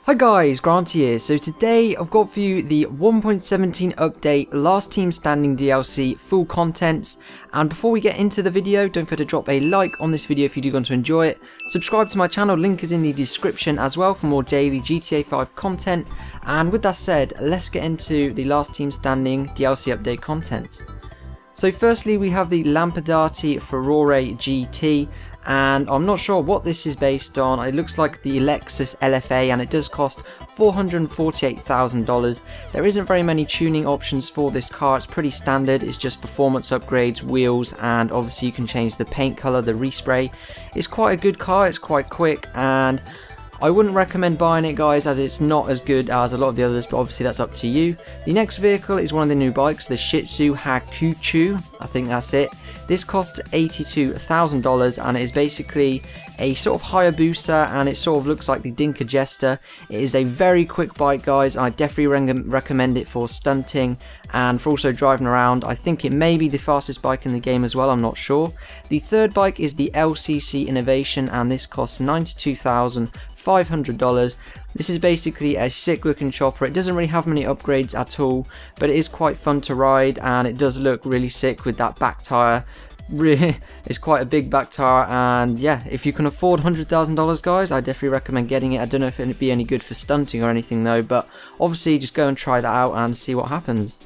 Hi guys, Granty here. So today I've got for you the 1.17 update Last Team Standing DLC full contents. And before we get into the video, don't forget to drop a like on this video if you do want to enjoy it. Subscribe to my channel, link is in the description as well for more daily GTA 5 content. And with that said, let's get into the Last Team Standing DLC update content. So firstly we have the Lampadati Furore GT. And I'm not sure what this is based on. It looks like the Lexus LFA and it does cost $448,000. There isn't very many tuning options for this car. It's pretty standard. It's just performance upgrades, wheels, and obviously you can change the paint color, the respray. It's quite a good car. It's quite quick, and I wouldn't recommend buying it, guys, as it's not as good as a lot of the others, but obviously that's up to you. The next vehicle is one of the new bikes, the Shih Tzu Hakuchu. I think that's it. This costs $82,000 and it is basically a sort of Hayabusa, and it sort of looks like the Dinka Jester. It is a very quick bike, guys. I definitely recommend it for stunting and for also driving around. I think it may be the fastest bike in the game as well, I'm not sure. The third bike is the LCC Innovation and this costs $92,500. This is basically a sick looking chopper. It doesn't really have many upgrades at all, but it is quite fun to ride and it does look really sick with that back tire. Really, it's quite a big back tire, and yeah, if you can afford $100,000, guys, I definitely recommend getting it. I don't know if it'd be any good for stunting or anything though, but obviously just go and try that out and see what happens.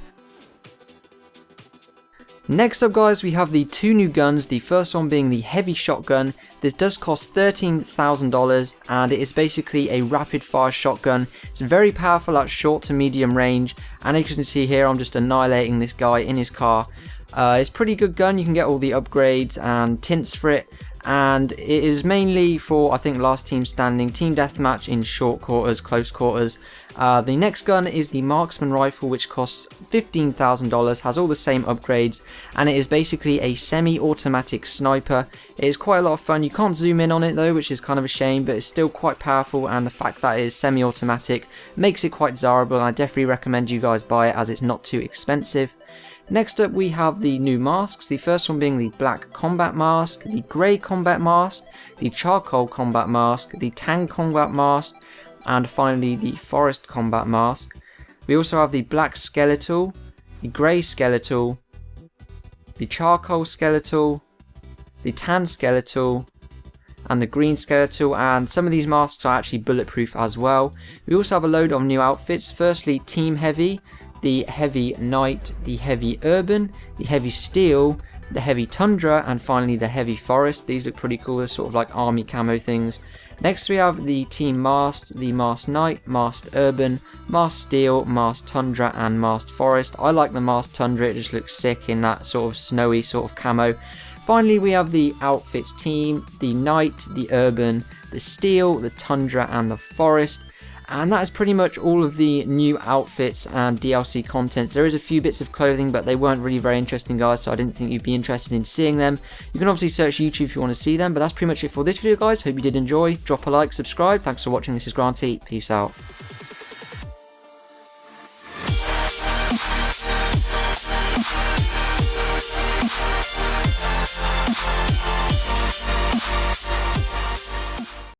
Next up, guys, we have the two new guns, the first one being the heavy shotgun. This does cost $13,000 and it is basically a rapid fire shotgun. It's very powerful at short to medium range, and as you can see here, I'm just annihilating this guy in his car. It's a pretty good gun. You can get all the upgrades and tints for it, and it is mainly for, I think, Last Team Standing, Team Deathmatch in short quarters, close quarters. The next gun is the Marksman Rifle, which costs $15,000, has all the same upgrades, and it is basically a semi-automatic sniper. It is quite a lot of fun. You can't zoom in on it though, which is kind of a shame, but it's still quite powerful, and the fact that it is semi-automatic makes it quite desirable, and I definitely recommend you guys buy it as it's not too expensive. Next up we have the new masks, the first one being the Black Combat Mask, the Grey Combat Mask, the Charcoal Combat Mask, the Tan Combat Mask, and finally the Forest Combat Mask. We also have the Black Skeletal, the Grey Skeletal, the Charcoal Skeletal, the Tan Skeletal, and the Green Skeletal, and some of these masks are actually bulletproof as well. We also have a load of new outfits. Firstly, Team Heavy, the Heavy Knight, the Heavy Urban, the Heavy Steel, the Heavy Tundra, and finally the Heavy Forest. These look pretty cool. They're sort of like army camo things. Next we have the Team Mast, the Mast Knight, Mast Urban, Mast Steel, Mast Tundra, and Mast Forest. I like the Mast Tundra. It just looks sick in that sort of snowy sort of camo. Finally we have the Outfits team, the Knight, the Urban, the Steel, the Tundra, and the Forest. And that is pretty much all of the new outfits and DLC contents. There is a few bits of clothing, but they weren't really very interesting, guys, so I didn't think you'd be interested in seeing them. You can obviously search YouTube if you want to see them, but that's pretty much it for this video, guys. Hope you did enjoy. Drop a like, subscribe. Thanks for watching. This is Granty. Peace out.